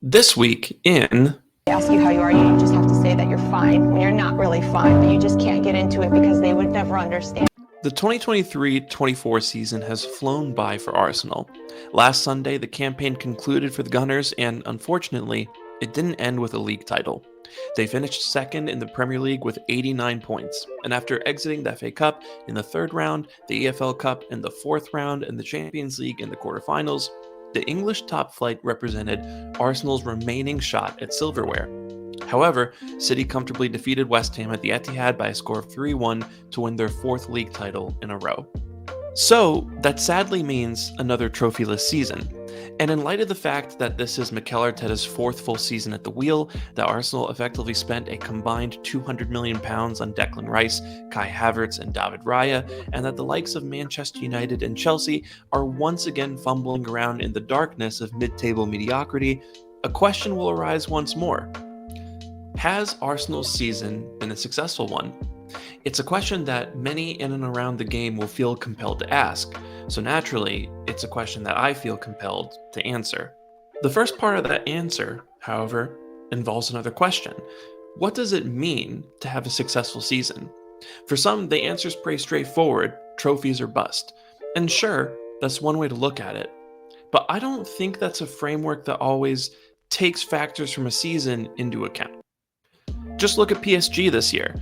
This week in ask you how you are, you just have to say that you're fine when you're not really fine, but you just can't get into it because they would never understand. the 2023-24 season has flown by for Arsenal. Last Sunday, the campaign concluded for the Gunners, and unfortunately, it didn't end with a league title. They finished second in the Premier League with 89 points, and after exiting the FA Cup in the third round, the EFL Cup in the fourth round, and the Champions League in the quarterfinals, the English top flight represented Arsenal's remaining shot at silverware. However, City comfortably defeated West Ham at the Etihad by a score of 3-1 to win their fourth league title in a row. So, that sadly means another trophyless season. And in light of the fact that this is Mikel Arteta's fourth full season at the wheel, that Arsenal effectively spent a combined £200 million on Declan Rice, Kai Havertz, and David Raya, and that the likes of Manchester United and Chelsea are once again fumbling around in the darkness of mid-table mediocrity, a question will arise once more. Has Arsenal's season been a successful one? It's a question that many in and around the game will feel compelled to ask, so naturally, it's a question that I feel compelled to answer. The first part of that answer, however, involves another question. What does it mean to have a successful season? For some, the answer is pretty straightforward: trophies or bust. And sure, that's one way to look at it. But I don't think that's a framework that always takes factors from a season into account. Just look at PSG this year.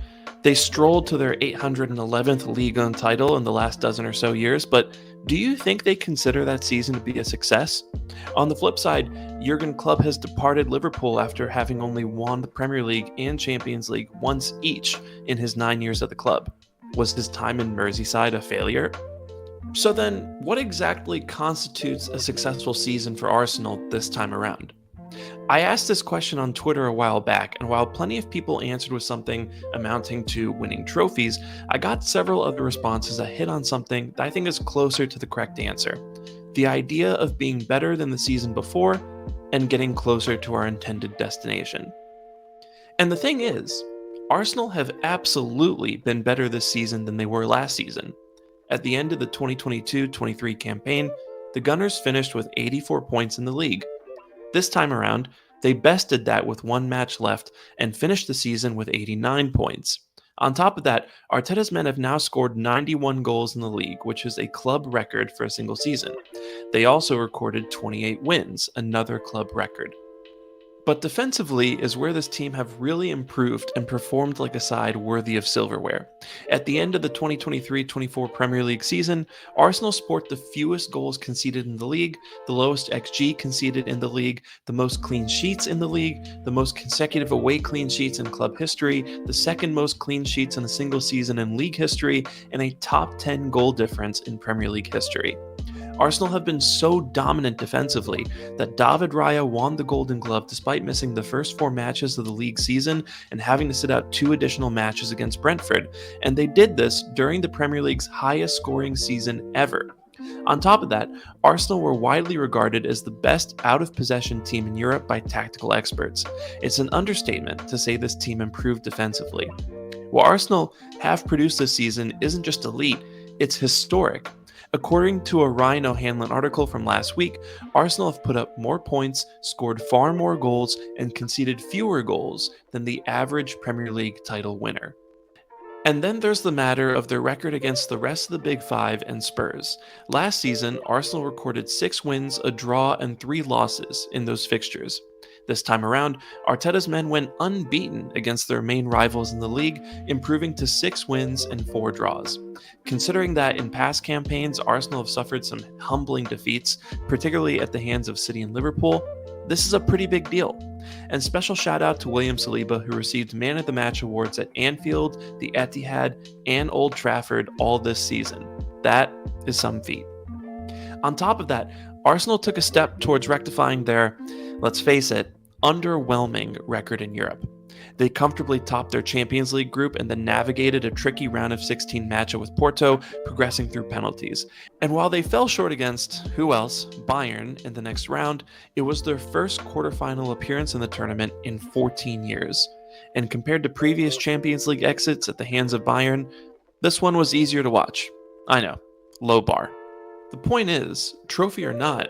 They strolled to their 811th Ligue 1 title in the last dozen or so years, but do you think they consider that season to be a success? On the flip side, Jurgen Klopp has departed Liverpool after having only won the Premier League and Champions League once each in his 9 years at the club. Was his time in Merseyside a failure? So then, what exactly constitutes a successful season for Arsenal this time around? I asked this question on Twitter a while back, and while plenty of people answered with something amounting to winning trophies, I got several other responses that hit on something that I think is closer to the correct answer: the idea of being better than the season before and getting closer to our intended destination. And the thing is, Arsenal have absolutely been better this season than they were last season. At the end of the 2022-23 campaign, the Gunners finished with 84 points in the league. This time around, they bested that with one match left and finished the season with 89 points. On top of that, Arteta's men have now scored 91 goals in the league, which is a club record for a single season. They also recorded 28 wins, another club record. But defensively is where this team have really improved and performed like a side worthy of silverware. At the end of the 2023-24 Premier League season, Arsenal sport the fewest goals conceded in the league, the lowest XG conceded in the league, the most clean sheets in the league, the most consecutive away clean sheets in club history, the second most clean sheets in a single season in league history, and a top 10 goal difference in Premier League history. Arsenal have been so dominant defensively that David Raya won the Golden Glove despite missing the first 4 matches of the league season and having to sit out 2 additional matches against Brentford, and they did this during the Premier League's highest scoring season ever. On top of that, Arsenal were widely regarded as the best out-of-possession team in Europe by tactical experts. It's an understatement to say this team improved defensively. What Arsenal have produced this season isn't just elite, it's historic. According to a Ryan O'Hanlon article from last week, Arsenal have put up more points, scored far more goals, and conceded fewer goals than the average Premier League title winner. And then there's the matter of their record against the rest of the Big Five and Spurs. Last season, Arsenal recorded 6 wins, a draw, and 3 losses in those fixtures. This time around, Arteta's men went unbeaten against their main rivals in the league, improving to 6 wins and 4 draws. Considering that in past campaigns, Arsenal have suffered some humbling defeats, particularly at the hands of City and Liverpool, this is a pretty big deal. And special shout out to William Saliba, who received Man of the Match awards at Anfield, the Etihad, and Old Trafford all this season. That is some feat. On top of that, Arsenal took a step towards rectifying their, let's face it, underwhelming record in Europe. They comfortably topped their Champions League group and then navigated a tricky round of 16 matchup with Porto, progressing through penalties. And while they fell short against, who else, Bayern in the next round, it was their first quarterfinal appearance in the tournament in 14 years. And compared to previous Champions League exits at the hands of Bayern, this one was easier to watch. I know, low bar. The point is, trophy or not,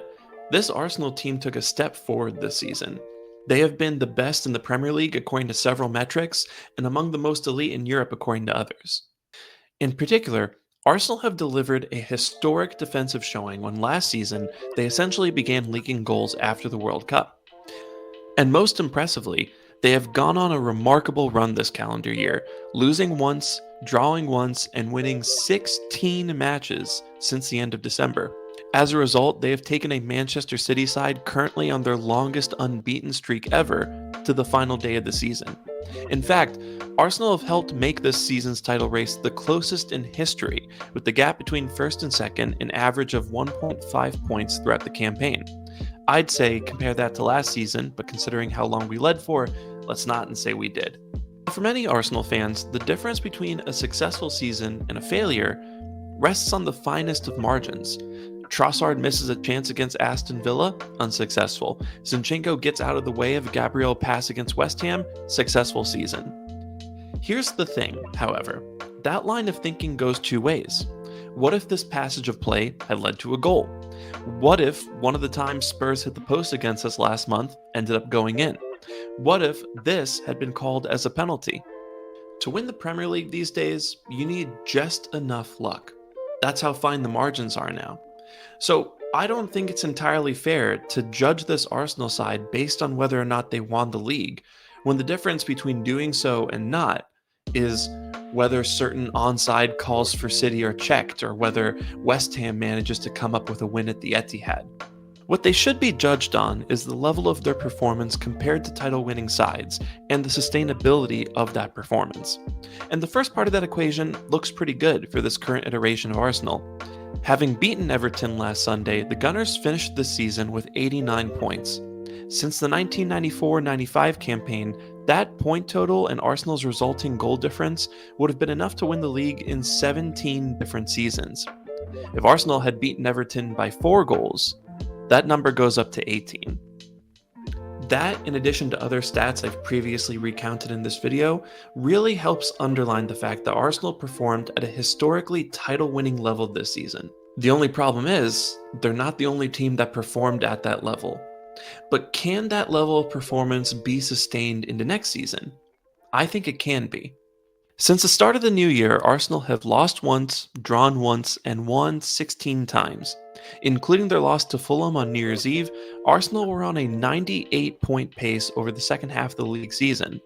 this Arsenal team took a step forward this season. They have been the best in the Premier League according to several metrics, and among the most elite in Europe according to others. In particular, Arsenal have delivered a historic defensive showing when last season they essentially began leaking goals after the World Cup. And most impressively, they have gone on a remarkable run this calendar year, losing once, drawing once, and winning 16 matches since the end of December. As a result, they have taken a Manchester City side currently on their longest unbeaten streak ever to the final day of the season. In fact, Arsenal have helped make this season's title race the closest in history, with the gap between first and second an average of 1.5 points throughout the campaign. I'd say compare that to last season, but considering how long we led for, let's not and say we did. For many Arsenal fans, the difference between a successful season and a failure rests on the finest of margins. Trossard misses a chance against Aston Villa, unsuccessful. Zinchenko gets out of the way of a Gabriel pass against West Ham, successful season. Here's the thing, however, that line of thinking goes two ways. What if this passage of play had led to a goal? What if one of the times Spurs hit the post against us last month ended up going in? What if this had been called as a penalty? To win the Premier League these days, you need just enough luck. That's how fine the margins are now. So I don't think it's entirely fair to judge this Arsenal side based on whether or not they won the league, when the difference between doing so and not is whether certain onside calls for City are checked or whether West Ham manages to come up with a win at the Etihad. What they should be judged on is the level of their performance compared to title-winning sides and the sustainability of that performance. And the first part of that equation looks pretty good for this current iteration of Arsenal. Having beaten Everton last Sunday, the Gunners finished the season with 89 points. Since the 1994-95 campaign, that point total and Arsenal's resulting goal difference would have been enough to win the league in 17 different seasons. If Arsenal had beaten Everton by 4 goals, that number goes up to 18. That, in addition to other stats I've previously recounted in this video, really helps underline the fact that Arsenal performed at a historically title-winning level this season. The only problem is, they're not the only team that performed at that level. But can that level of performance be sustained into next season? I think it can be. Since the start of the new year, Arsenal have lost once, drawn once, and won 16 times. Including their loss to Fulham on New Year's Eve, Arsenal were on a 98-point pace over the second half of the league season.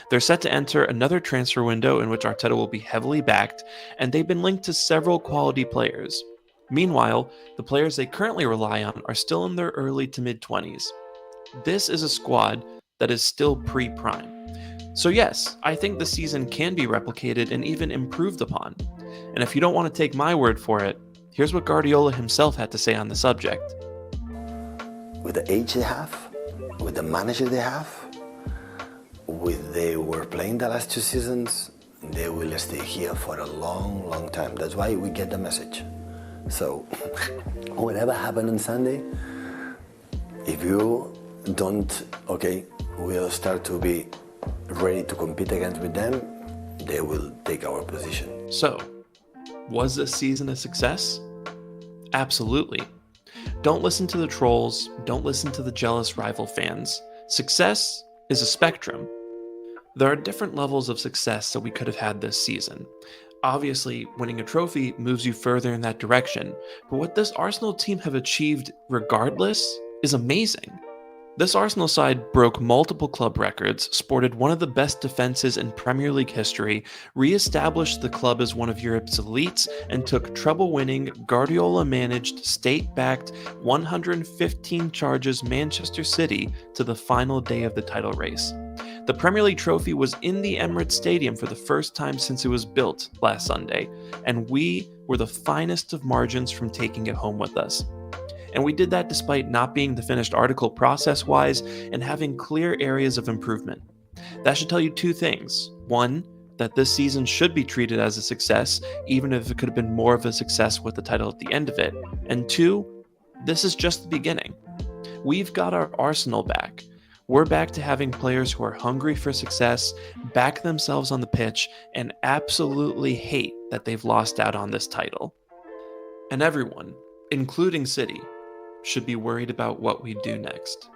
They're set to enter another transfer window in which Arteta will be heavily backed, and they've been linked to several quality players. Meanwhile, the players they currently rely on are still in their early to mid-20s. This is a squad that is still pre-prime. So yes, I think the season can be replicated and even improved upon. And if you don't want to take my word for it, here's what Guardiola himself had to say on the subject. With the age they have, with the manager they have, with they were playing the last 2 seasons, they will stay here for a long, long time. That's why we get the message. So, whatever happened on Sunday, if you don't, we'll start to be ready to compete against with them, they will take our position. So, was this season a success? Absolutely. Don't listen to the trolls, don't listen to the jealous rival fans. Success is a spectrum. There are different levels of success that we could have had this season. Obviously, winning a trophy moves you further in that direction, but what this Arsenal team have achieved regardless is amazing. This Arsenal side broke multiple club records, sported one of the best defenses in Premier League history, re-established the club as one of Europe's elites, and took treble-winning, Guardiola-managed, state-backed, 115 charges Manchester City to the final day of the title race. The Premier League trophy was in the Emirates Stadium for the first time since it was built last Sunday, and we were the finest of margins from taking it home with us. And we did that despite not being the finished article process-wise and having clear areas of improvement. That should tell you 2 things. 1, that this season should be treated as a success, even if it could have been more of a success with the title at the end of it. And 2, this is just the beginning. We've got our Arsenal back. We're back to having players who are hungry for success, back themselves on the pitch, and absolutely hate that they've lost out on this title. And everyone, including City, should be worried about what we do next.